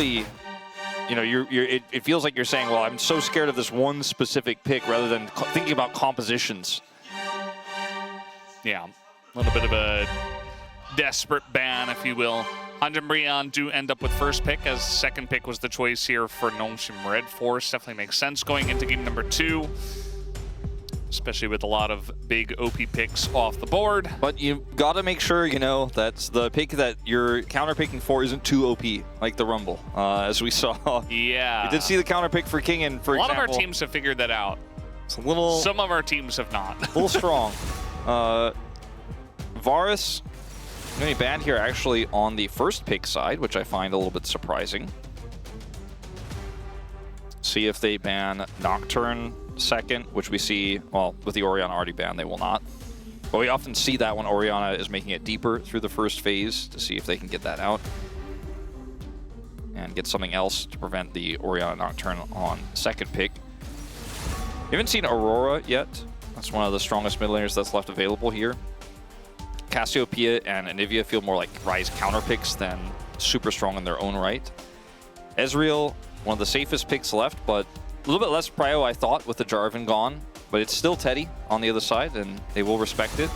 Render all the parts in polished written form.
really, you know, it feels like you're saying, well, I'm so scared of this one specific pick rather than thinking about compositions. Yeah, a little bit of a desperate ban, if you will. Hanjin and Brion do end up with first pick, as second pick was the choice here for Nongshim Red Force. Definitely makes sense going into game number 2, especially with a lot of big OP picks off the board. But you got to make sure, you know, that's the pick that you're counter picking for isn't too OP, like the Rumble, as we saw. Yeah. We did see the counter pick for King, and for example, a lot of our teams have figured that out. It's a little. Some of our teams have not. A little strong. Varus going to be banned here actually on the first pick side, which I find a little bit surprising. See if they ban Nocturne second, which we see, well, with the Orianna already banned, they will not. But we often see that when Orianna is making it deeper through the first phase to see if they can get that out. And get something else to prevent the Orianna Nocturne on second pick. We haven't seen Aurora yet. That's one of the strongest mid laners that's left available here. Cassiopeia and Anivia feel more like Ryze counter picks than super strong in their own right. Ezreal, one of the safest picks left, but a little bit less prio, I thought, with the Jarvan gone. But it's still Teddy on the other side, and they will respect it.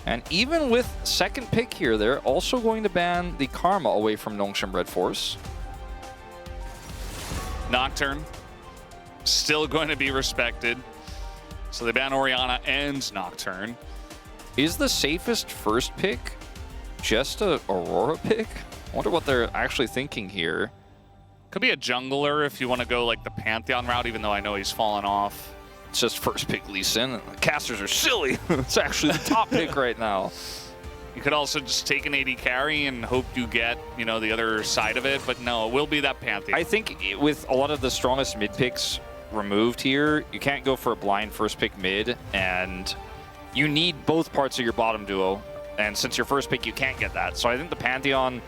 And even with second pick here, they're also going to ban the Karma away from Nongshim Red Force. Nocturne, still going to be respected. So they ban Orianna and Nocturne. Is the safest first pick just a Aurora pick? I wonder what they're actually thinking here. Could be a jungler if you want to go like the Pantheon route, even though I know he's fallen off. It's just first pick Lee Sin. Casters are silly. It's actually the top pick right now. You could also just take an AD carry and hope you get, you know, the other side of it, but no, it will be that Pantheon. I think with a lot of the strongest mid picks removed here, you can't go for a blind first pick mid, and you need both parts of your bottom duo. And since your first pick, you can't get that. So I think the Pantheon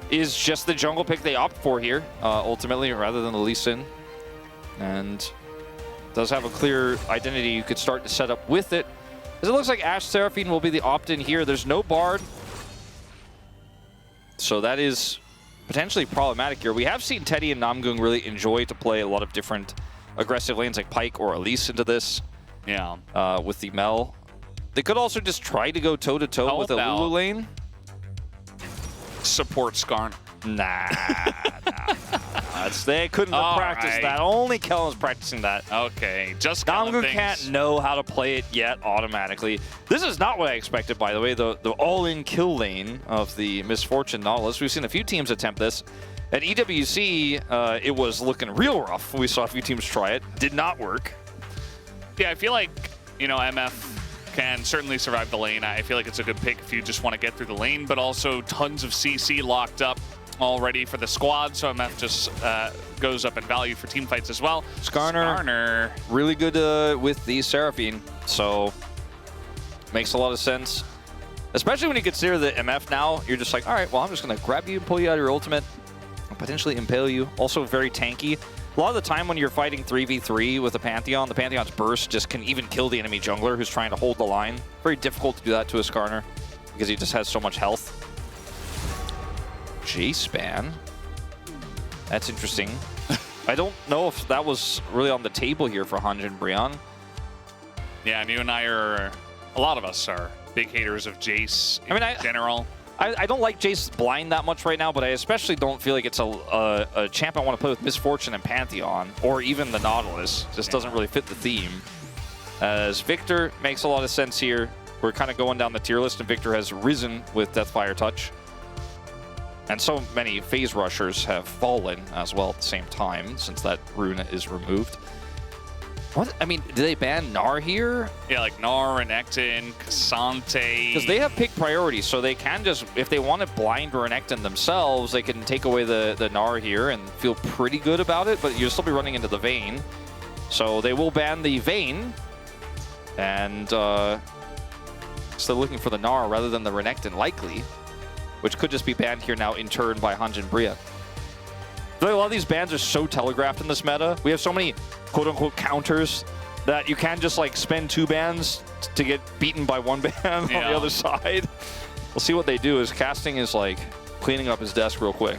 is just the jungle pick they opt for here, ultimately, rather than the Lee Sin. And does have a clear identity you could start to set up with it. As it looks like Ashe Seraphine will be the opt-in here. There's no Bard. So that is potentially problematic here. We have seen Teddy and Namgung really enjoy to play a lot of different aggressive lanes like Pyke or Elise into this. Yeah. With the Mel. They could also just try to go toe-to-toe with a Lulu lane. Support Skarn. Nah. They couldn't have practiced that. Only Kellen's practicing that. Okay, just Namgu can't know how to play it yet automatically. This is not what I expected, by the way, the all-in kill lane of the Misfortune Nautilus. We've seen a few teams attempt this. At EWC, it was looking real rough. We saw a few teams try it. Did not work. Yeah, I feel like, you know, MF can certainly survive the lane. I feel like it's a good pick if you just want to get through the lane, but also tons of CC locked up already for the squad, so MF just goes up in value for team fights as well. Skarner. Really good with the Seraphine, so makes a lot of sense. Especially when you consider the MF now, you're just like, all right, well, I'm just going to grab you and pull you out of your ultimate and potentially impale you. Also very tanky. A lot of the time when you're fighting 3v3 with the Pantheon's burst just can even kill the enemy jungler who's trying to hold the line. Very difficult to do that to a Skarner because he just has so much health. J-Span. That's interesting. I don't know if that was really on the table here for Hanjin and Brion. Yeah, and you and I are, a lot of us are big haters of Jace in general. I don't like Jace's blind that much right now, but I especially don't feel like it's a champ I want to play with Misfortune and Pantheon, or even the Nautilus. Just doesn't really fit the theme. As Victor makes a lot of sense here. We're kind of going down the tier list, and Victor has risen with Deathfire Touch. And so many phase rushers have fallen as well at the same time, since that rune is removed. What? I mean, do they ban Gnar here? Yeah, like Gnar, Renekton, Cassante. Because they have pick priorities, so they can just, if they want to blind Renekton themselves, they can take away the Gnar here and feel pretty good about it, but you'll still be running into the Vayne. So they will ban the Vayne, and still looking for the Gnar rather than the Renekton, likely, which could just be banned here now in turn by Hanjin and Brion. A lot of these bans are so telegraphed in this meta. We have so many quote-unquote counters that you can just like spend 2 bans to get beaten by 1 ban on the other side. We'll see what they do, as Casting is like cleaning up his desk real quick.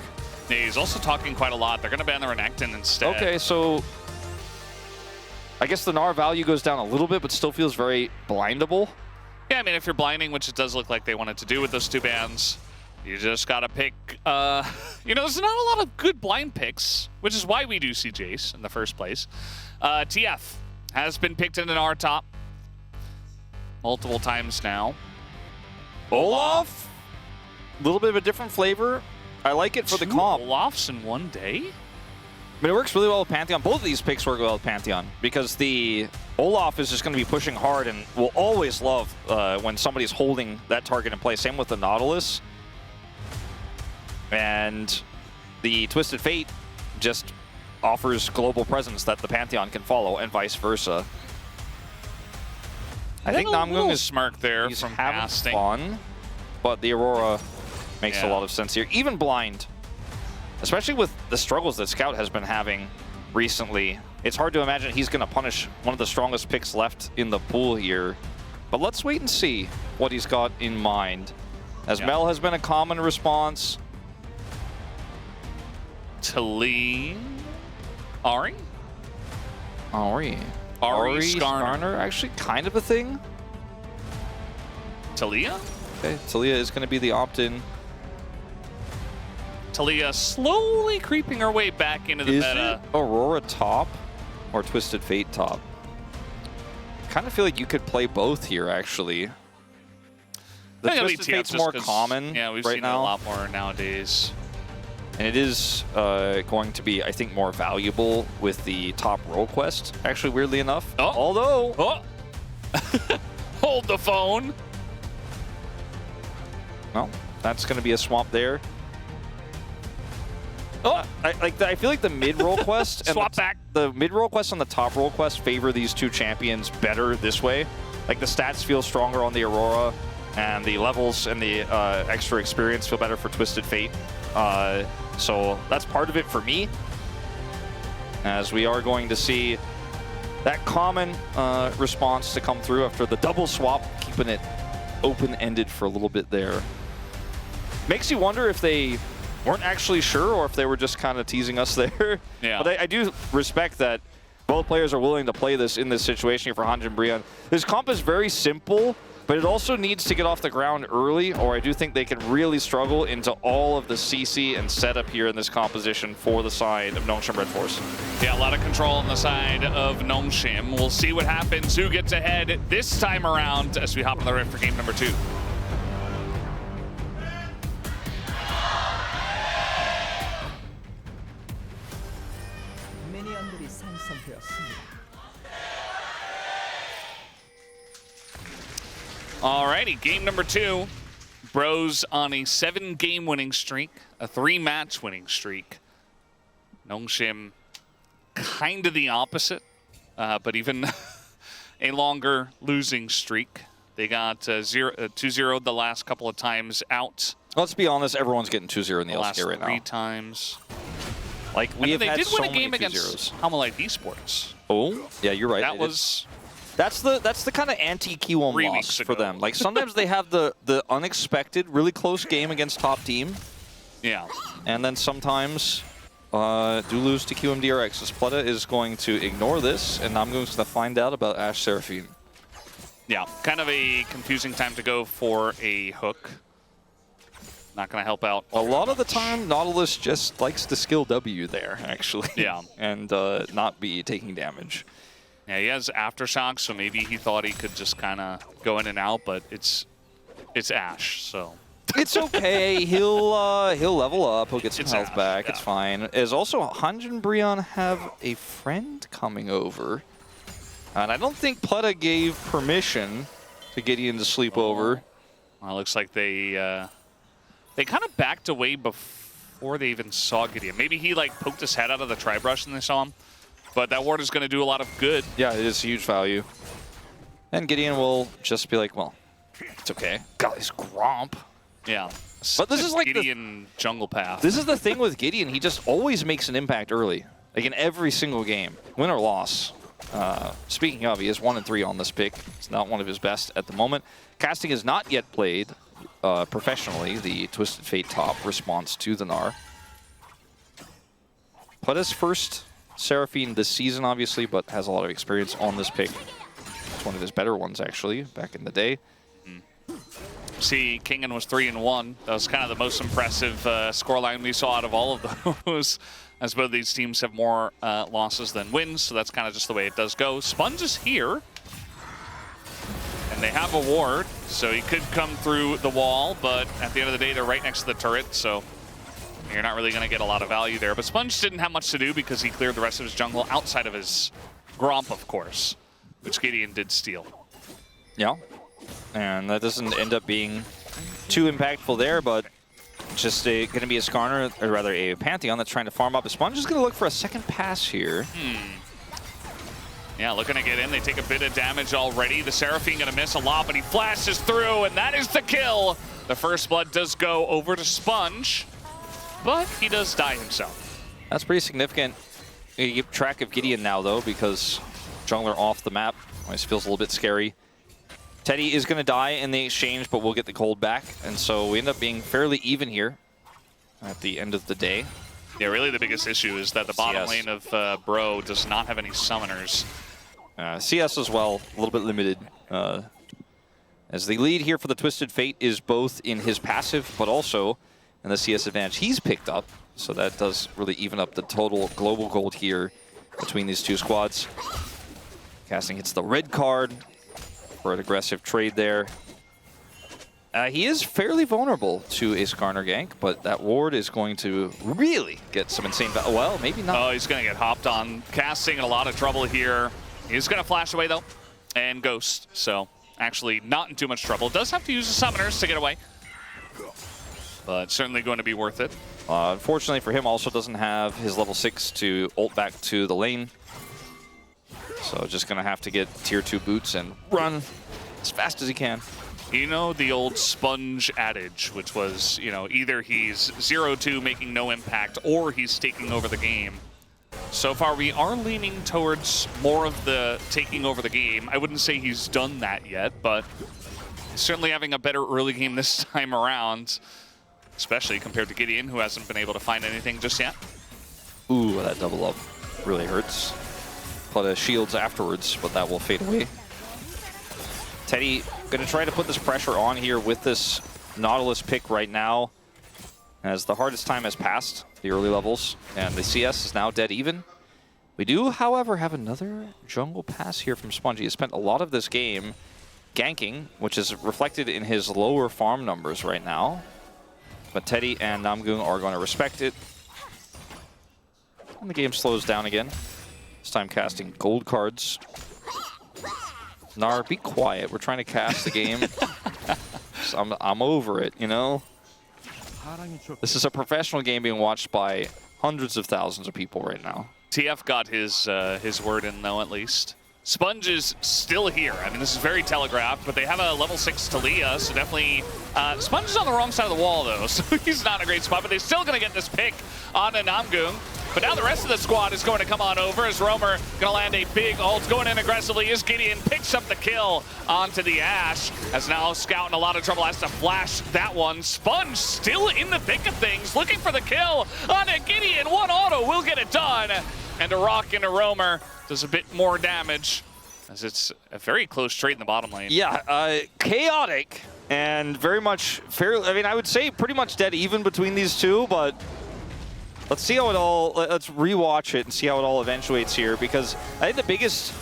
Yeah, he's also talking quite a lot. They're going to ban the Renekton instead. Okay, so I guess the Gnar value goes down a little bit, but still feels very blindable. Yeah, I mean, if you're blinding, which it does look like they wanted to do with those 2 bans, you just got to pick, you know, there's not a lot of good blind picks, which is why we do see Jace in the first place. TF has been picked in an R top multiple times now. Olaf, a little bit of a different flavor. I like it for the 2 comp. Olafs in one day? I mean, it works really well with Pantheon. Both of these picks work well with Pantheon because the Olaf is just going to be pushing hard and will always love when somebody's holding that target in place. Same with the Nautilus. And the Twisted Fate just offers global presence that the Pantheon can follow and vice versa. I think Namgung is smirk there he's from having casting. fun, but the Aurora makes a lot of sense here. Even blind, especially with the struggles that Scout has been having recently, it's hard to imagine he's going to punish one of the strongest picks left in the pool here. But let's wait and see what he's got in mind. As Mel has been a common response. Taliyah? Ari? Ari Skarner, actually kind of a thing. Taliyah? Okay, Taliyah is going to be the opt-in. Taliyah slowly creeping her way back into the meta. Is it Aurora top or Twisted Fate top? Kind of feel like you could play both here, actually. The Twisted Fate's more common yeah, we've right seen now. it a lot more nowadays. And it is going to be, I think, more valuable with the top role quest, actually, weirdly enough. Oh. Although... Oh. Hold the phone. Well, that's going to be a swamp there. Oh, I feel like the mid-roll quest and the mid-roll quest and the top roll quest favor these 2 champions better this way. Like, the stats feel stronger on the Aurora, and the levels and the extra experience feel better for Twisted Fate. So that's part of it for me, as we are going to see that common response to come through after the double swap, keeping it open-ended for a little bit there. Makes you wonder if they weren't actually sure or if they were just kind of teasing us there. Yeah. But I do respect that both players are willing to play this in this situation here for Hanjin and Brion. This comp is very simple, but it also needs to get off the ground early, or I do think they could really struggle into all of the CC and setup here in this composition for the side of Nongshim Red Force. Yeah, a lot of control on the side of Nongshim. We'll see what happens, who gets ahead this time around as we hop on the rift for game number 2. Alrighty, game number 2. Bros on a 7-game winning streak, a 3-match winning streak. Nongshim kind of the opposite, but even a longer losing streak. They got 2-0 the last couple of times out. Let's be honest, everyone's getting 2-0 in the LCK right now. 3 times. Like, we have they had did so win a game many against 2-0s. Hamalite Esports. Oh, yeah, you're right. That was... That's the kind of anti-Q1 loss for them. Like, sometimes they have the unexpected, really close game against top team. Yeah. And then sometimes do lose to QMDRX. As Pleta is going to ignore this, and Namgung is going to find out about Ashe Seraphine. Yeah, kind of a confusing time to go for a hook. Not going to help out. A lot of the time, Nautilus just likes to skill W there, actually. Yeah. And not be taking damage. Yeah, he has Aftershock, so maybe he thought he could just kind of go in and out, but it's Ashe, so... It's okay. He'll level up. He'll get some health Ashe, back. yeah. It's fine. Is also Hanjin and Brion have a friend coming over. And I don't think Pleta gave permission to Gideon to sleep over. Well, it looks like they kind of backed away before they even saw Gideon. Maybe he like poked his head out of the tri-brush and they saw him. But that ward is going to do a lot of good. Yeah, it is huge value. And Gideon will just be like, well, it's okay. Got his Gromp. Yeah. But this is like Gideon jungle path. This is the thing with Gideon. He just always makes an impact early. Like in every single game. Win or loss. Speaking of, he is 1-3 on this pick. It's not one of his best at the moment. Casting has not yet played professionally the Twisted Fate top response to the Gnar. Puta's first Seraphine this season, obviously, but has a lot of experience on this pick. It's one of his better ones, actually, back in the day. See, Kingen was 3-1. That was kind of the most impressive scoreline we saw out of all of those, as both these teams have more losses than wins, so that's kind of just the way it does go. Sponge is here, and they have a ward, so he could come through the wall, but at the end of the day, they're right next to the turret, so you're not really going to get a lot of value there. But Sponge didn't have much to do because he cleared the rest of his jungle outside of his Gromp, of course, which Gideon did steal. Yeah. And that doesn't end up being too impactful there, but just going to be a Skarner, or rather a Pantheon that's trying to farm up. Sponge is going to look for a second pass here. Yeah, looking to get in. They take a bit of damage already. The Seraphine going to miss a lot, but he flashes through, and that is the kill. The first blood does go over to Sponge, but he does die himself. That's pretty significant. You keep track of Gideon now, though, because jungler off the map always feels a little bit scary. Teddy is going to die in the exchange, but we'll get the gold back. And so we end up being fairly even here at the end of the day. Yeah, really the biggest issue is that the bottom lane of Bro does not have any summoners. CS as well, a little bit limited. As the lead here for the Twisted Fate is both in his passive, but also in the CS advantage he's picked up. So that does really even up the total global gold here between these two squads. Casting hits the red card for an aggressive trade there. He is fairly vulnerable to a Skarner gank, but that ward is going to really get some insane value. Well, maybe not. Oh, he's going to get hopped on. Casting in a lot of trouble here. He's going to flash away, though, and Ghost. So actually not in too much trouble. Does have to use the summoners to get away, but certainly going to be worth it. Unfortunately for him, also doesn't have his level 6 to ult back to the lane. So just going to have to get tier 2 boots and run as fast as he can. You know the old Sponge adage, which was, you know, either he's 0-2 making no impact or he's taking over the game. So far, we are leaning towards more of the taking over the game. I wouldn't say he's done that yet, but he's certainly having a better early game this time around, especially compared to Gideon, who hasn't been able to find anything just yet. Ooh, that double up really hurts. But shields afterwards, but that will fade away. Teddy going to try to put this pressure on here with this Nautilus pick right now, as the hardest time has passed, the early levels, and the CS is now dead even. We do, however, have another jungle pass here from Sponge. He has spent a lot of this game ganking, which is reflected in his lower farm numbers right now. But Teddy and Namgung are going to respect it. And the game slows down again. This time casting gold cards. Nar, be quiet. We're trying to cast the game. I'm over it, you know? This is a professional game being watched by hundreds of thousands of people right now. TF got his word in, though, at least. Sponge is still here. I mean, this is very telegraphed, but they have a level 6 Talia, so definitely... Sponge is on the wrong side of the wall, though, so he's not in a great spot, but they're still going to get this pick on a Namgung. But now the rest of the squad is going to come on over as Roamer going to land a big ult. Going in aggressively is Gideon, picks up the kill onto the Ashe. As now Scout in a lot of trouble, has to flash that one. Sponge still in the thick of things, looking for the kill on a Gideon. One auto will get it done. And a rock into Roamer does a bit more damage, as it's a very close trade in the bottom lane. Yeah, chaotic and very much fair. I mean, I would say pretty much dead even between these two, but let's see how it all, let's rewatch it and see how it all eventuates here, because I think the biggest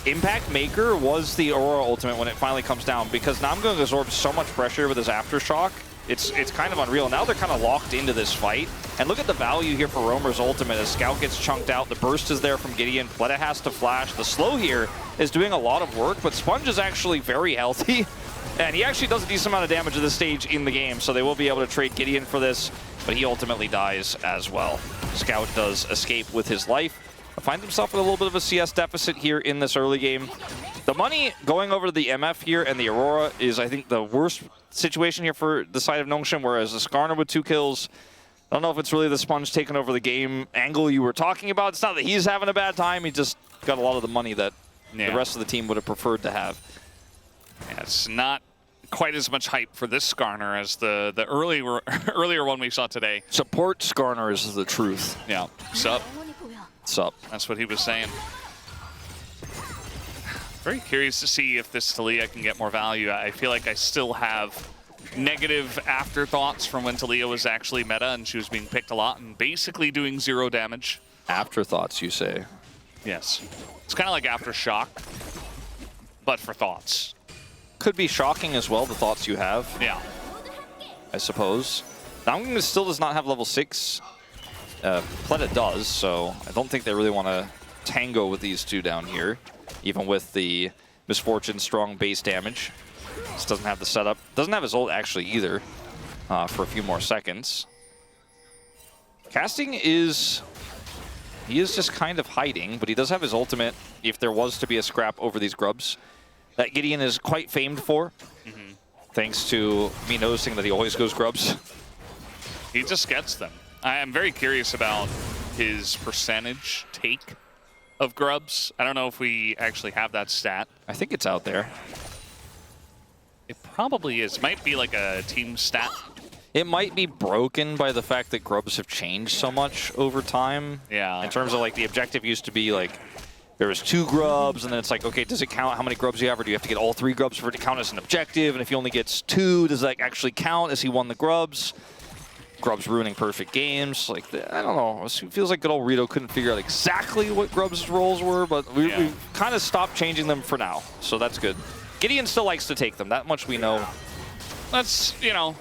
impact maker was the Aurora ultimate when it finally comes down, because Namgung absorbs so much pressure with his Aftershock. It's kind of unreal. Now they're kind of locked into this fight. And look at the value here for Roamer's ultimate as Scout gets chunked out. The burst is there from Gideon. Pleta has to flash. The slow here is doing a lot of work, but Sponge is actually very healthy. And he actually does a decent amount of damage at this stage in the game, so they will be able to trade Gideon for this, but he ultimately dies as well. Scout does escape with his life. Finds himself with a little bit of a CS deficit here in this early game. The money going over to the MF here and the Aurora is, I think, the worst situation here for the side of Nongshim, whereas the Skarner with 2 kills, I don't know if it's really the Sponge taking over the game angle you were talking about. It's not that he's having a bad time, he just got a lot of the money that the rest of the team would have preferred to have. Yeah, it's not quite as much hype for this Skarner as the earlier one we saw today. Support Skarner is the truth. Yeah. So What's up? That's what he was saying. Very curious to see if this Taliyah can get more value. I feel like I still have negative afterthoughts from when Taliyah was actually meta and she was being picked a lot and basically doing 0 damage. Afterthoughts, you say? Yes. It's kind of like Aftershock, but for thoughts. Could be shocking as well, the thoughts you have. Yeah. I suppose. Namgung still does not have level 6. Pleta does, so I don't think they really want to tango with these two down here, even with the Misfortune strong base damage. This doesn't have the setup. Doesn't have his ult actually either for a few more seconds. Casting is... He is just kind of hiding, but he does have his ultimate if there was to be a scrap over these grubs. That Gideon is quite famed for, thanks to me noticing that he always goes grubs. He just gets them. I am very curious about his percentage take of grubs. I don't know if we actually have that stat. I think it's out there. It probably is. Might be like a team stat. It might be broken by the fact that grubs have changed so much over time. Yeah. In terms of like the objective used to be like, there was 2 grubs, and then it's like, okay, does it count how many grubs you have, or do you have to get all 3 grubs for it to count as an objective? And if he only gets 2, does that actually count as he won the grubs? Grubs ruining perfect games. Like, I don't know. It feels like good old Rito couldn't figure out exactly what grubs' roles were, but we kind of stopped changing them for now, so that's good. Gideon still likes to take them. That much we know. That's, you know,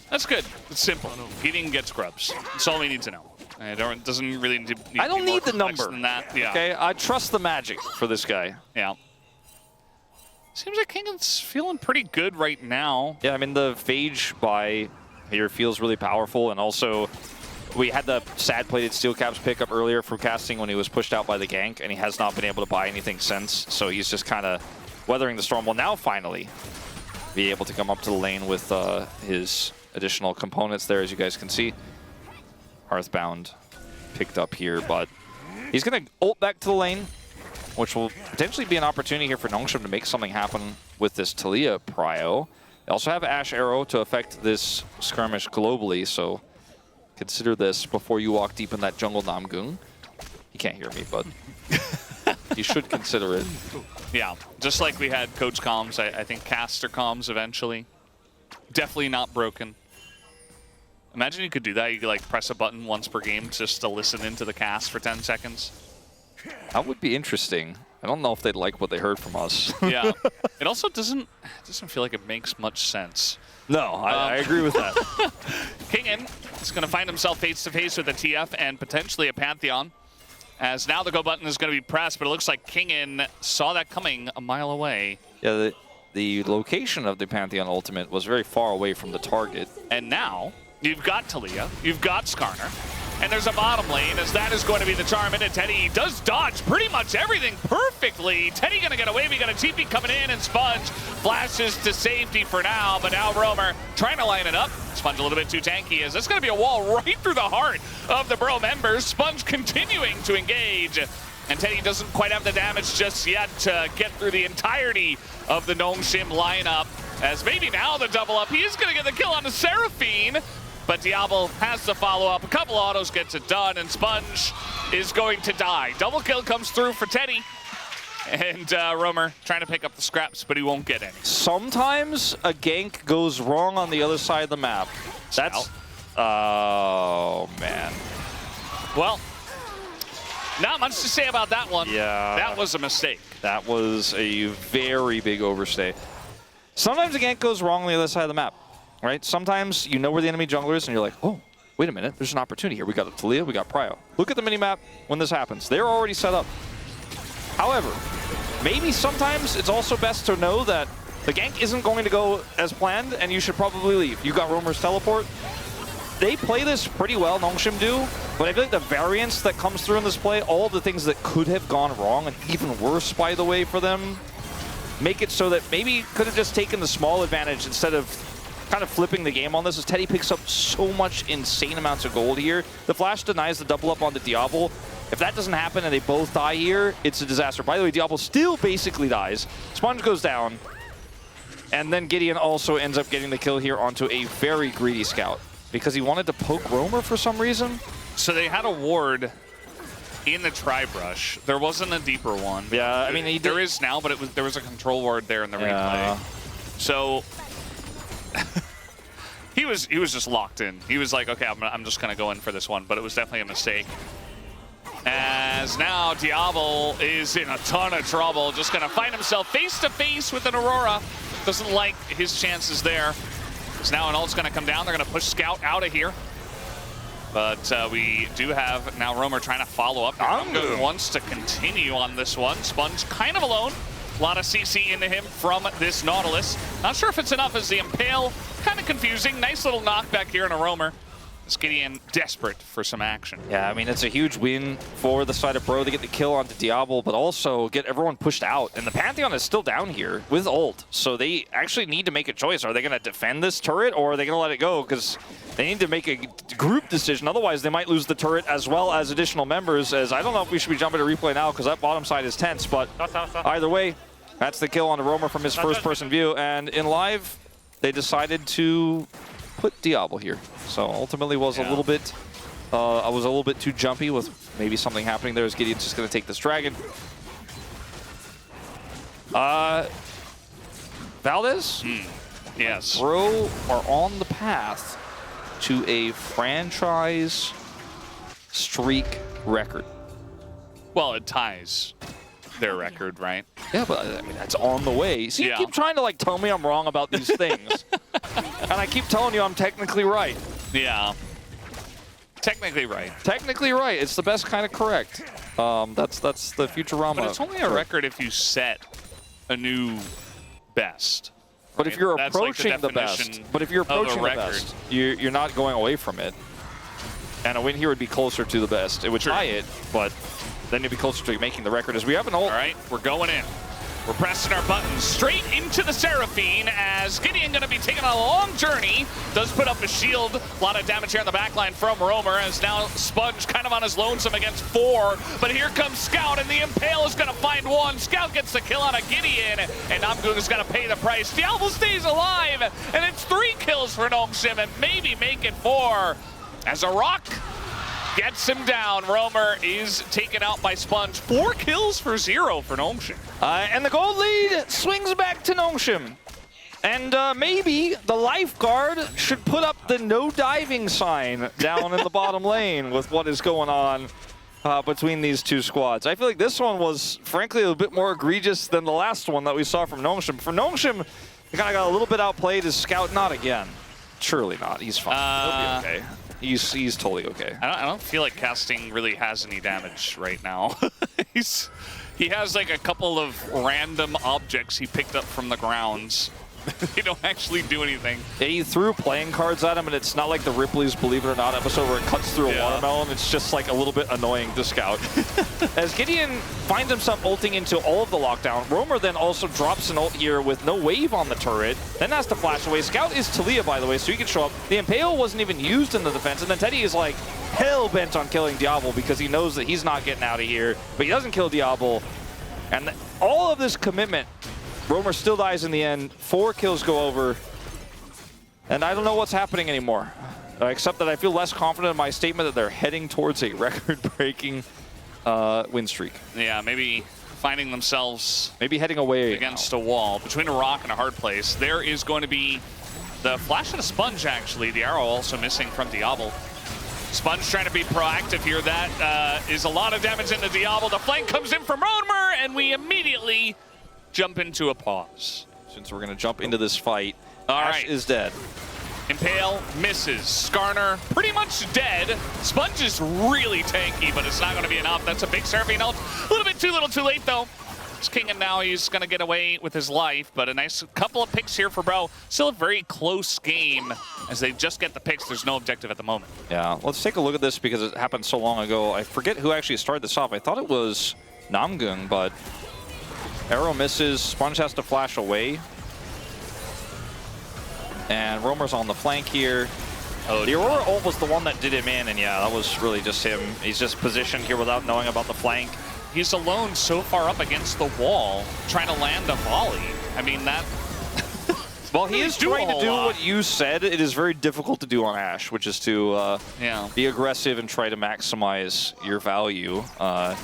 that's good. It's simple. Gideon gets grubs. That's all we need to know. It doesn't really need to be I don't need the complex number. than that. Yeah. Okay, I trust the magic for this guy. Yeah. Seems like Kingan's feeling pretty good right now. Yeah, I mean, the Phage buy here feels really powerful, and also we had the sad-plated Steel Caps pickup earlier from casting when he was pushed out by the gank, and he has not been able to buy anything since, so he's just kind of weathering the storm. Will now finally be able to come up to the lane with his additional components there, as you guys can see. Hearthbound picked up here, but he's going to ult back to the lane, which will potentially be an opportunity here for Nongshim to make something happen with this Taliyah prio. They also have Ash Arrow to affect this skirmish globally, so consider this before you walk deep in that jungle, Namgung. He can't hear me, but you should consider it. Yeah, just like we had coach comms, I think caster comms eventually. Definitely not broken. Imagine you could do that. You could like press a button once per game just to listen into the cast for 10 seconds. That would be interesting. I don't know if they'd like what they heard from us. Yeah. It also doesn't feel like it makes much sense. No, I agree with that. Kingen is going to find himself face-to-face with a TF and potentially a Pantheon. As now the go button is going to be pressed, but it looks like Kingen saw that coming a mile away. Yeah, the location of the Pantheon ultimate was very far away from the target. And now you've got Taliyah, you've got Skarner, and there's a bottom lane as that is going to be the charm into Teddy. Does dodge pretty much everything perfectly. Teddy gonna get away. We got a TP coming in, and Sponge flashes to safety for now, but now Roamer trying to line it up. Sponge a little bit too tanky as that's gonna be a wall right through the heart of the Bro members. Sponge continuing to engage, and Teddy doesn't quite have the damage just yet to get through the entirety of the Nongshim lineup. As maybe now the double up, he is gonna get the kill on the Seraphine. But Diablo has to follow up. A couple autos gets it done, and Sponge is going to die. Double kill comes through for Teddy. And Roamer trying to pick up the scraps, but he won't get any. Sometimes a gank goes wrong on the other side of the map. That's... Oh, man. Well, not much to say about that one. Yeah. That was a mistake. That was a very big overstay. Sometimes a gank goes wrong on the other side of the map. Right? Sometimes you know where the enemy jungler is, and you're like, oh, wait a minute, there's an opportunity here. We got a Taliyah, we got Prio. Look at the minimap when this happens. They're already set up. However, maybe sometimes it's also best to know that the gank isn't going to go as planned, and you should probably leave. You got Roamer's teleport. They play this pretty well, Nongshim do, but I feel like the variance that comes through in this play, all the things that could have gone wrong, and even worse, by the way, for them, make it so that maybe could have just taken the small advantage instead of kind of flipping the game on this, as Teddy picks up so much insane amounts of gold here. The flash denies the double up on the Diablo. If that doesn't happen and they both die here, it's a disaster. By the way, Diablo still basically dies. Sponge goes down. And then Gideon also ends up getting the kill here onto a very greedy scout because he wanted to poke Roamer for some reason. So they had a ward in the tri-brush. There wasn't a deeper one. Yeah, I mean, there is now, but there was a control ward there in the replay. So he was just locked in. He was like, okay, I'm just gonna go in for this one, but it was definitely a mistake. As now Diablo is in a ton of trouble, just gonna find himself face to face with an Aurora. Doesn't like his chances there. So now an ult's gonna come down. They're gonna push Scout out of here. But we do have now Roamer trying to follow up. Namgung wants to continue on this one. Sponge kind of alone. A lot of CC into him from this Nautilus. Not sure if it's enough as the Impale. Kind of confusing. Nice little knockback here in a Roamer. Gideon desperate for some action. Yeah, I mean, it's a huge win for the side of Bro to get the kill onto Diablo, but also get everyone pushed out. And the Pantheon is still down here with ult, so they actually need to make a choice. Are they going to defend this turret, or are they going to let it go? Because they need to make a group decision. Otherwise, they might lose the turret as well as additional members, as I don't know if we should be jumping to replay now, because that bottom side is tense. But either way, that's the kill on the Roamer from his first-person view. And in live, they decided to put Diablo here. So ultimately was a little bit, I was a little bit too jumpy with maybe something happening there as Gideon's just going to take this dragon. Valdez? Yes. Bro are on the path to a franchise streak record. Well, it ties their record, right? Yeah, but I mean, that's on the way. See, you keep trying to like tell me I'm wrong about these things. And I keep telling you I'm technically right. Yeah. Technically right. Technically right. It's the best kind of correct. That's the Futurama. But it's only a record if you set a new best. But if you're That's approaching like the best, but if you're approaching the best, you're not going away from it. And a win here would be closer to the best. It would tie it, but then you'd be closer to making the record as we have an ult. All right, we're going in. We're pressing our buttons straight into the Seraphine as Gideon going to be taking a long journey. Does put up a shield. A lot of damage here on the backline from Roamer as now Sponge kind of on his lonesome against 4. But here comes Scout and the Impale is going to find 1. Scout gets the kill on a Gideon and Namgung is going to pay the price. Diablo stays alive and it's 3 kills for Nongshim and maybe make it 4 as a rock gets him down. Roamer is taken out by Sponge. 4 kills for 0 for Nongshim. And the gold lead swings back to Nongshim. And maybe the lifeguard should put up the no diving sign down in the bottom lane with what is going on between these two squads. I feel like this one was, frankly, a bit more egregious than the last one that we saw from Nongshim. For Nongshim, he kind of got a little bit outplayed. His Scout, not again. Surely not. He's fine. He'll be okay. He's totally okay. I don't feel like casting really has any damage right now. He has like a couple of random objects he picked up from the grounds. They don't actually do anything. Yeah, he threw playing cards at him, and it's not like the Ripley's Believe It or Not episode where it cuts through a watermelon. It's just like a little bit annoying to Scout. As Gideon finds himself ulting into all of the lockdown, Roamer then also drops an ult here with no wave on the turret, then has to flash away. Scout is Talia, by the way, so he can show up. The Impale wasn't even used in the defense, and then Teddy is like hell-bent on killing Diablo because he knows that he's not getting out of here, but he doesn't kill Diablo. And all of this commitment, Roamer still dies in the end. 4 kills go over. And I don't know what's happening anymore. Except that I feel less confident in my statement that they're heading towards a record-breaking win streak. Yeah, maybe finding themselves maybe heading away against a wall. Between a rock and a hard place. There is going to be the flash of the Sponge, actually. The arrow also missing from Diablo. Sponge trying to be proactive here. That is a lot of damage into Diablo. The flank comes in from Roamer, and we immediately jump into a pause. Since we're going to jump into this fight, Ash is dead. Impale misses. Skarner pretty much dead. Sponge is really tanky, but it's not going to be enough. That's a big Seraphine ult. A little bit too little too late, though. It's King, and now he's going to get away with his life, but a nice couple of picks here for Bro. Still a very close game as they just get the picks. There's no objective at the moment. Yeah, let's take a look at this because it happened so long ago. I forget who actually started this off. I thought it was Namgung, but arrow misses. Sponge has to flash away. And Roamer's on the flank here. Oh, the Aurora ult was the one that did him in, and yeah, that was really just him. He's just positioned here without knowing about the flank. He's alone so far up against the wall, trying to land a volley. I mean, that Well, he is trying to do what you said. It is very difficult to do on Ashe, which is to be aggressive and try to maximize your value. I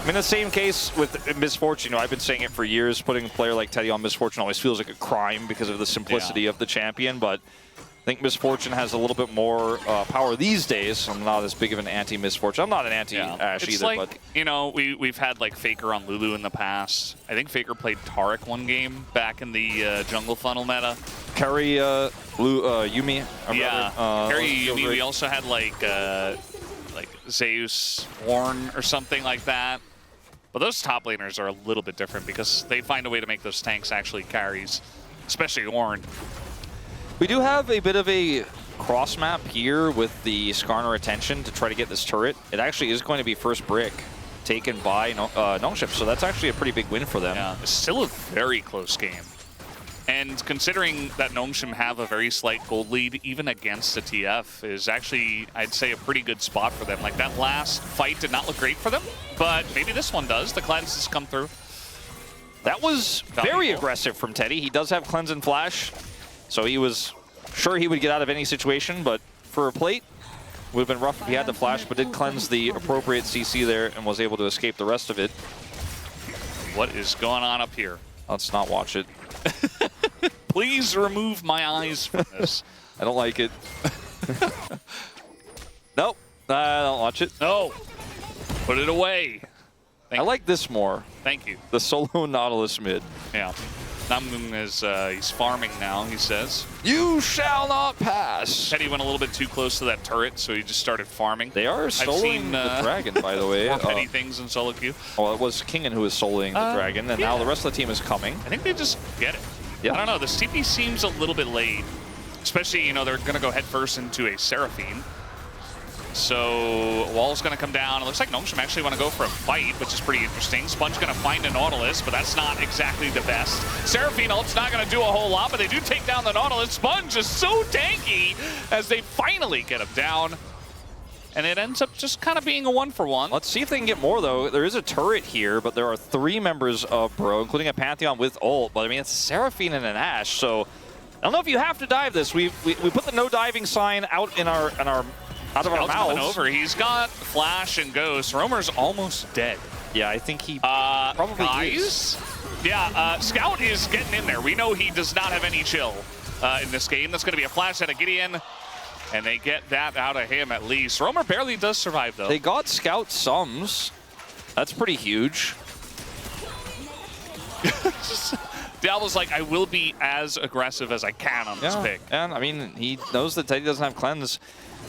mean, the same case with Misfortune. I've been saying it for years. Putting a player like Teddy on Misfortune always feels like a crime because of the simplicity of the champion, but I think Misfortune has a little bit more power these days. I'm not as big of an anti-Misfortune. I'm not an anti-Ashe either. Like, but you know, we've had like Faker on Lulu in the past. I think Faker played Taric one game back in the jungle funnel meta. Carry Yumi. Carry Yumi. We also had like Zeus, Ornn, or something like that. But those top laners are a little bit different because they find a way to make those tanks actually carries, especially Ornn. We do have a bit of a cross map here with the Skarner attention to try to get this turret. It actually is going to be first brick taken by Nongshim, so that's actually a pretty big win for them. Yeah, it's still a very close game. And considering that Nongshim have a very slight gold lead, even against the TF, is actually, I'd say, a pretty good spot for them. Like, that last fight did not look great for them, but maybe this one does. The cleanses come through. That was very aggressive from Teddy. He does have cleanse and flash. So he was sure he would get out of any situation, but for a plate, it would have been rough if he had to flash, but did cleanse the appropriate CC there and was able to escape the rest of it. What is going on up here? Let's not watch it. Please remove my eyes from this. I don't like it. Nope, I don't watch it. No, put it away. I like this more. Thank you. The solo Nautilus mid. Yeah. Namun is he's farming now, he says. You shall not pass. Teddy went a little bit too close to that turret, so he just started farming. They are soloing the dragon, by the way. More petty things in solo queue. Well, it was Kingen who was soloing the dragon, and now the rest of the team is coming. I think they just get it. Yeah. I don't know, this TP seems a little bit late. Especially, you know, they're going to go headfirst into a Seraphine. So wall's going to come down. It looks like Nongshim actually want to go for a fight, which is pretty interesting. Sponge going to find a Nautilus, but that's not exactly the best. Seraphine ult's not going to do a whole lot, but they do take down the Nautilus. Sponge is so tanky as they finally get him down. And it ends up just kind of being a 1-for-1. Let's see if they can get more, though. There is a turret here, but there are 3 members of Bro, including a Pantheon with ult. But, I mean, it's Seraphine and an Ashe, so I don't know if you have to dive this. We put the no diving sign out in our out of our mouths. Over. He's got Flash and Ghost. Roamer's almost dead. Yeah, I think he probably is. Yeah, Scout is getting in there. We know he does not have any chill in this game. That's going to be a flash out of Gideon, and they get that out of him at least. Roamer barely does survive, though. They got Scout sums. That's pretty huge. Diablo's like, I will be as aggressive as I can on this pick. And, I mean, he knows that Teddy doesn't have cleanse.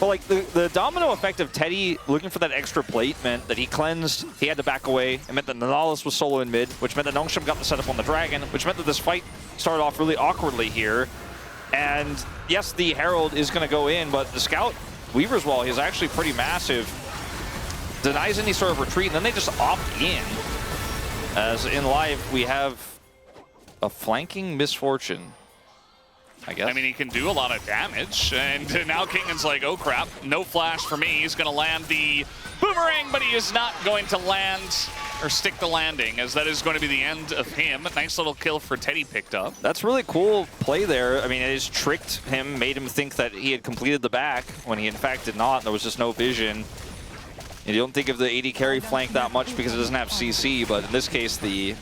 But like the domino effect of Teddy looking for that extra plate meant that he cleansed, he had to back away. It meant that Nautilus was solo in mid, which meant that Nongshim got the setup on the dragon, which meant that this fight started off really awkwardly here. And yes, the Herald is going to go in, but the Scout Weaver's Wall is actually pretty massive. Denies any sort of retreat, and then they just opt in. As in live, we have a flanking Misfortune, I guess. I mean, he can do a lot of damage, and now Kingan's like, oh crap, no flash for me. He's going to land the boomerang, but he is not going to land or stick the landing, as that is going to be the end of him. A nice little kill for Teddy picked up. That's really cool play there. I mean, it just tricked him, made him think that he had completed the back when he in fact did not. There was just no vision. And you don't think of the AD carry flank that much because it doesn't have CC, but in this case, the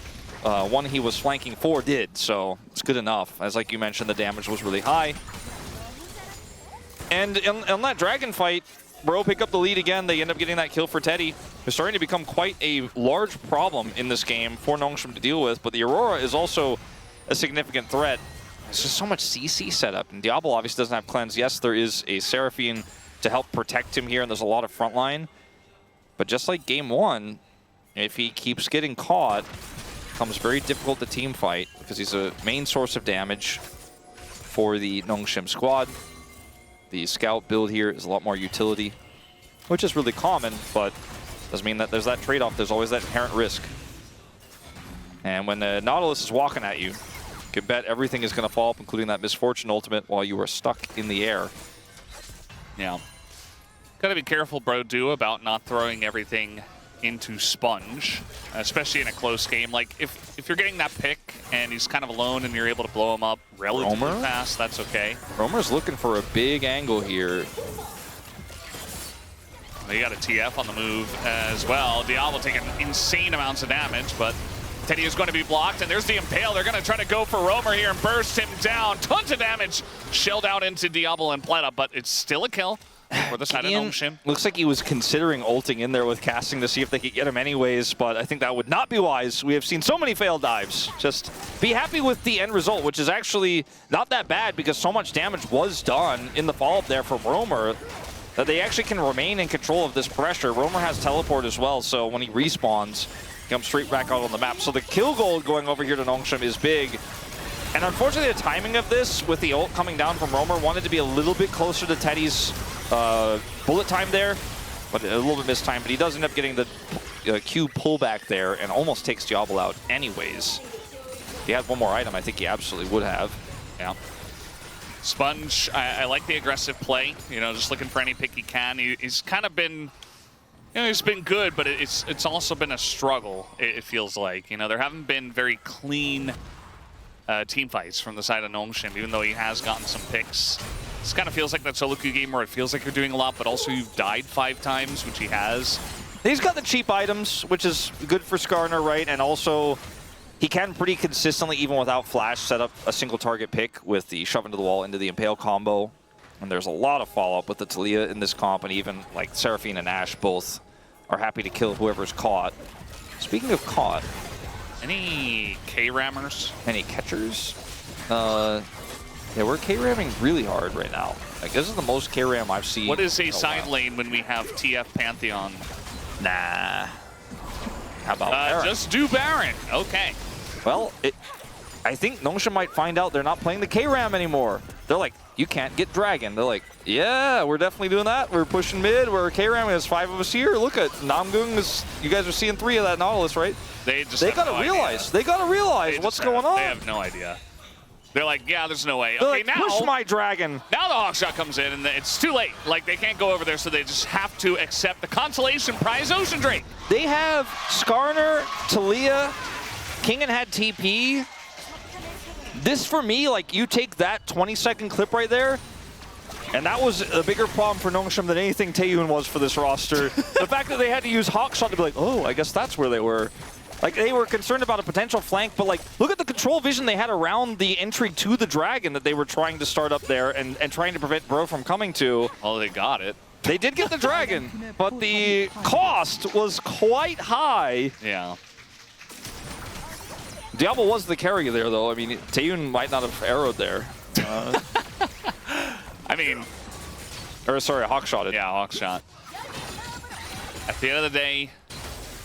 one he was flanking for did, so it's good enough. As like you mentioned, the damage was really high. And in that dragon fight, Bro pick up the lead again. They end up getting that kill for Teddy. It's starting to become quite a large problem in this game for Nongshim to deal with, but the Aurora is also a significant threat. There's just so much CC setup, and Diablo obviously doesn't have cleanse. Yes, there is a Seraphine to help protect him here, and there's a lot of frontline. But just like game 1, if he keeps getting caught, it becomes very difficult to team fight because he's a main source of damage for the Nongshim squad. The Scout build here is a lot more utility, which is really common, but doesn't mean that there's that trade-off. There's always that inherent risk. And when the Nautilus is walking at you, you can bet everything is going to fall up, including that Misfortune ultimate, while you are stuck in the air. Yeah. Gotta be careful, Bro, about not throwing everything into Sponge, especially in a close game. Like, if you're getting that pick and he's kind of alone and you're able to blow him up relatively fast, that's okay. Romer's looking for a big angle here. They got a TF on the move as well. Diablo taking insane amounts of damage, but Teddy is going to be blocked, and there's the Impale. They're going to try to go for Romer here and burst him down. Tons of damage shelled out into Diablo and Pleta, but it's still a kill for the side of Nongshim. Looks like he was considering ulting in there with casting to see if they could get him anyways, but I think that would not be wise. We have seen so many failed dives. Just be happy with the end result, which is actually not that bad because so much damage was done in the follow-up there from Romer that they actually can remain in control of this pressure. Romer has teleport as well, so when he respawns, comes straight back out on the map. So the kill goal going over here to Nongshim is big. And unfortunately, the timing of this, with the ult coming down from Romer, wanted to be a little bit closer to Teddy's bullet time there, but a little bit mistimed. But he does end up getting the Q pullback there and almost takes Diablo out anyways. If he had one more item, I think he absolutely would have. Yeah. Sponge, I like the aggressive play. You know, just looking for any pick he can. He's kind of been... You know, he's been good, but it's also been a struggle, it feels like. You know, there haven't been very clean team fights from the side of Nongshim, even though he has gotten some picks. This kind of feels like that solo queue game where it feels like you're doing a lot, but also you've died 5 times, which he has. He's got the cheap items, which is good for Skarner, right? And also, he can pretty consistently, even without flash, set up a single target pick with the shove into the wall into the Impale combo. And there's a lot of follow-up with the Talia in this comp, and even like Seraphine and Ashe both are happy to kill whoever's caught. Speaking of caught, any K-rammers? Any catchers? Yeah, we're K-ramming really hard right now. Like, this is the most K-ram I've seen. What is a side lane when we have TF Pantheon? Nah. How about Baron? Just do Baron. Okay. Well, I think Nongshim might find out they're not playing the K-ram anymore. They're like, you can't get Dragon. They're like, yeah, we're definitely doing that. We're pushing mid. We're K-ram. There's 5 of us here. Look at Namgung. You guys are seeing 3 of that Nautilus, right? They gotta realize. They gotta realize what's going on. They have no idea. They're like, yeah, there's no way. They're okay, like, now push my Dragon. Now the Hawkshot comes in, and it's too late. Like, they can't go over there, so they just have to accept the consolation prize, Ocean Drake. They have Skarner, Talia, Kingen had TP. This, for me, like, you take that 20-second clip right there, and that was a bigger problem for Nongshim than anything Taeyun was for this roster. The fact that they had to use Hawkshot to be like, oh, I guess that's where they were. Like, they were concerned about a potential flank, but, like, look at the control vision they had around the entry to the Dragon that they were trying to start up there and trying to prevent Bro from coming to. Oh, they got it. They did get the Dragon, but the cost was quite high. Yeah. Diablo was the carry there, though. I mean, Taeyun might not have arrowed there. I mean... Or, sorry, Hawkshotted. Yeah, Hawkshot. At the end of the day,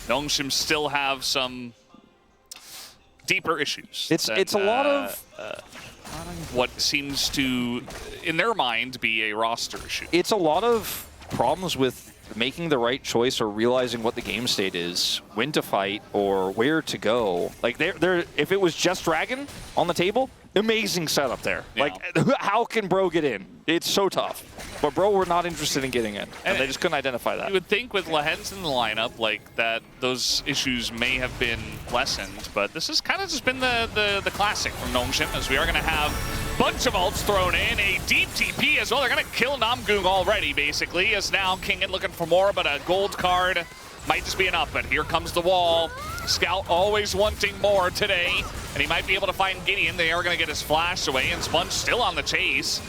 Nongshim still have some deeper issues. It's a lot of... what seems to, in their mind, be a roster issue. It's a lot of problems with making the right choice or realizing what the game state is, when to fight, or where to go. Like, if it was just Dragon on the table, amazing setup there. Yeah. Like, how can Bro get in? It's so tough. But Bro were not interested in getting in, and they just couldn't identify that. You would think with Lahens in the lineup, like, that those issues may have been lessened, but this has kind of just been the classic from Nongshim, as we are going to have a bunch of ults thrown in, a deep TP as well. They're going to kill Namgung already, basically, as now Kingen looking for more, but a gold card might just be enough. But here comes the wall. Scout always wanting more today, and he might be able to find Gideon. They are going to get his flash away, and Sponge still on the chase.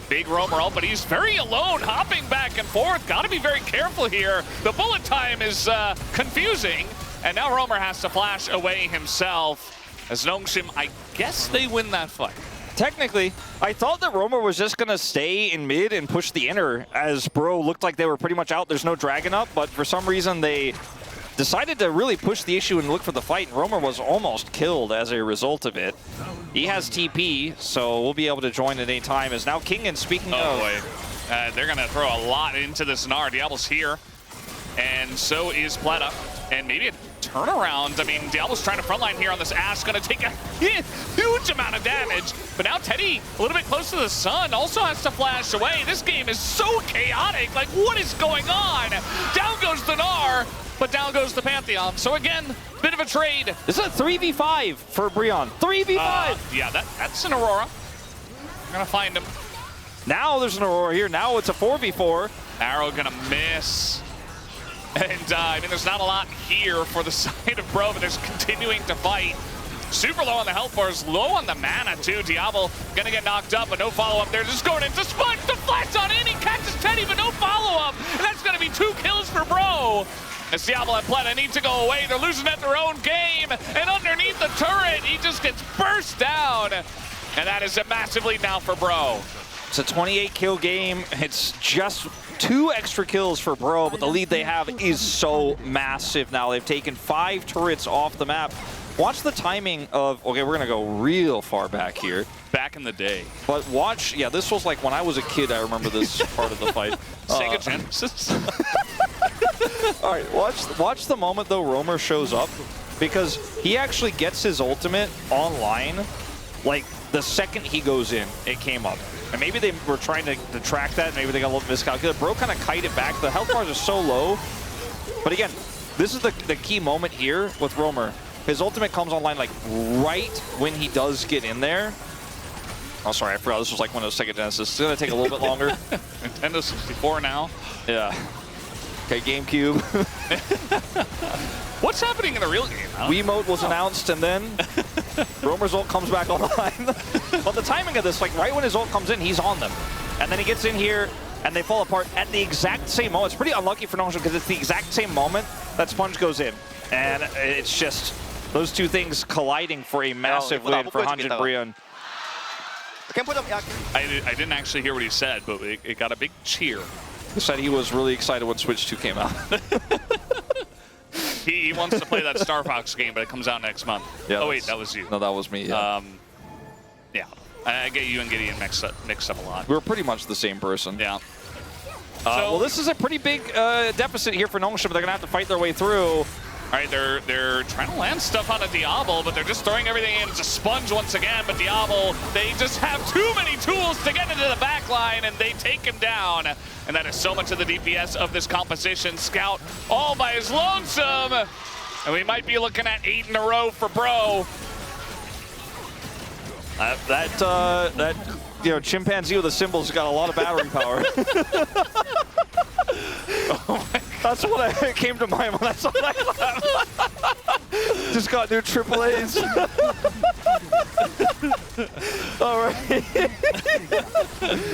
Big Romer ult, but he's very alone, hopping back and forth. Got to be very careful here. The bullet time is confusing, and now Romer has to flash away himself. As Nongshim, I guess they win that fight. Technically, I thought that Romer was just going to stay in mid and push the inner, as Bro looked like they were pretty much out. There's no Dragon up, but for some reason they decided to really push the issue and look for the fight, and Romer was almost killed as a result of it. He has TP, so we'll be able to join at any time. As now Kingen, speaking of... boy. They're going to throw a lot into this Gnar. Diablo's here, and so is Pleta. And maybe a turnaround. I mean, Diablo's trying to frontline here on this Ashe, going to take a huge amount of damage. But now Teddy, a little bit close to the sun, also has to flash away. This game is so chaotic. Like, what is going on? Down goes the Gnar. but down goes the Pantheon. So again, bit of a trade. This is a 3v5 for Breon. 3v5! Yeah, that's an Aurora. We're gonna find him. Now there's an Aurora here. Now it's a 4v4. Arrow gonna miss. And I mean, there's not a lot here for the side of Bro, but there's continuing to fight. Super low on the health bars, low on the mana too. Diablo gonna get knocked up, but no follow-up there. Just going into Sponge, deflects on in, he catches Teddy, but no follow-up. And that's gonna be 2 kills for Bro. As Diablo and Pleta need to go away. They're losing at their own game. And underneath the turret, he just gets burst down. And that is a massive lead now for Bro. It's a 28 kill game. It's just 2 extra kills for Bro, but the lead they have is so massive now. They've taken 5 turrets off the map. Watch the timing of, okay, we're gonna go real far back here. Back in the day. But watch, yeah, this was like when I was a kid, I remember this part of the fight. Sega Genesis. All right, watch the moment though Romer shows up, because he actually gets his ultimate online, like the second he goes in, it came up. And maybe they were trying to track that, maybe they got a little miscalculated. Bro kind of kited back, the health bars are so low. But again, this is the key moment here with Romer. His ultimate comes online like right when he does get in there. Oh, sorry, I forgot this was like one of those Sega Genesis. It's gonna take a little bit longer. Nintendo 64 now. Yeah. Okay, GameCube. What's happening in the real game? Wiimote was announced, and then Romer's ult comes back online. But the timing of this, like right when his ult comes in, he's on them. And then he gets in here, and they fall apart at the exact same moment. It's pretty unlucky for Nongshim because it's the exact same moment that Sponge goes in. And it's just those two things colliding for a massive win for Hanjin Breon. I didn't actually hear what he said, but it got a big cheer. He said he was really excited when Switch 2 came out. He wants to play that Star Fox game, but it comes out next month. Yeah, oh wait, that was you. No, that was me. Yeah. Yeah. I get you and Gideon mixed up a lot. We're pretty much the same person. Yeah. Well, this is a pretty big deficit here for Nongshim, but they're gonna have to fight their way through. All right, they're trying to land stuff on a Diablo, but they're just throwing everything in. It's a Sponge once again, but Diablo, they just have too many tools to get into the back line, and they take him down. And that is so much of the DPS of this composition. Scout all by his lonesome. And we might be looking at 8 in a row for Bro. That chimpanzee with the symbols got a lot of battery power. Oh my God. That's what came to mind when I saw that. Just got new AAAs. All right.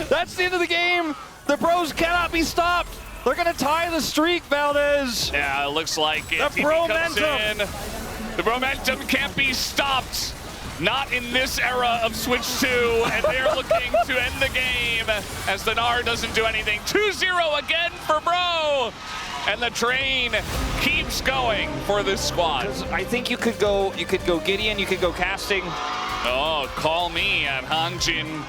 That's the end of the game. The Bros cannot be stopped. They're going to tie the streak, Valdez. Yeah, it looks like it. The Bromentum. The Bromentum can't be stopped. Not in this era of Switch 2, and they're looking to end the game as the Gnar doesn't do anything. 2-0 again for Bro, and the train keeps going for this squad. I think you could go Gideon, you could go casting. Oh, call me at Hanjin.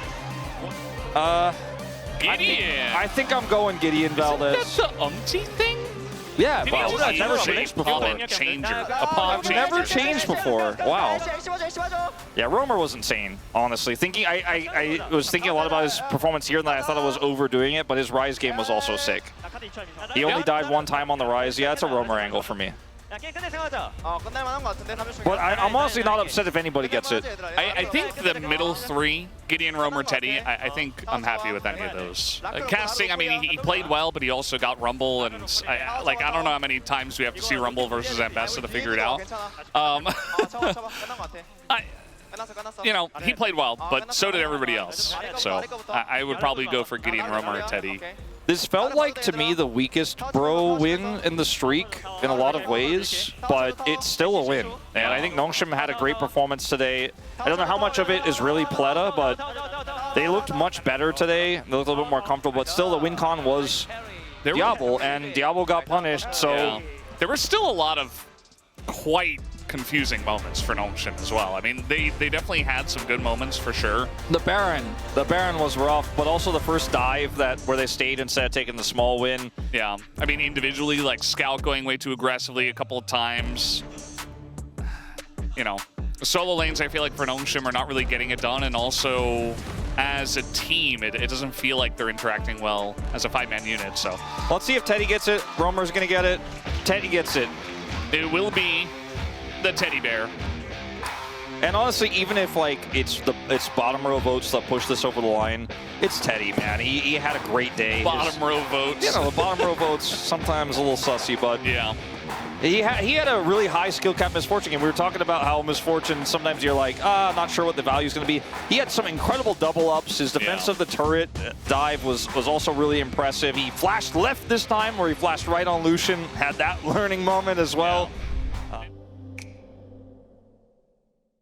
Gideon. I think I'm going Gideon, Valdez. Is that the umpty thing? Yeah, Maybe but I've never changed before. I've never changed before. Wow. Yeah, Romer was insane, honestly. I was thinking a lot about his performance here, and I thought I was overdoing it, but his Rise game was also sick. He only died one time on the Rise. Yeah, it's a Romer angle for me. But I'm honestly not upset if anybody gets it. I think the middle 3, Gideon, Romer, Teddy, I think I'm happy with any of those. Casting, I mean, he played well, but he also got Rumble, and I don't know how many times we have to see Rumble versus Ambessa to figure it out. He played well, but so did everybody else. So I would probably go for Gideon, Romer, or Teddy. This felt like, to me, the weakest Bro win in the streak in a lot of ways, but it's still a win. And I think Nongshim had a great performance today. I don't know how much of it is really Pleta, but they looked much better today. They looked a little bit more comfortable, but still the win con was Diablo, and Diablo got punished, so... Yeah. There were still a lot of quite confusing moments for Nongshim as well. I mean, they definitely had some good moments for sure. The Baron was rough, but also the first dive where they stayed instead of taking the small win. Yeah, I mean, individually, like Scout going way too aggressively a couple of times. Solo lanes, I feel like for Nongshim are not really getting it done, and also as a team, it doesn't feel like they're interacting well as a 5-man unit. So let's see if Teddy gets it. Roamer's going to get it. Teddy gets it. it will be the teddy bear. And honestly, even if like it's bottom row votes that push this over the line, it's Teddy, man. He had a great day. Bottom row votes. You know, the bottom row votes sometimes a little sussy, but Yeah. he had a really high skill cap Misfortune game. We were talking about how Misfortune, sometimes you're like, not sure what the value is going to be. He had some incredible double ups. His defense of the turret dive was also really impressive. He flashed left this time, where he flashed right on Lucian. Had that learning moment as well. Yeah.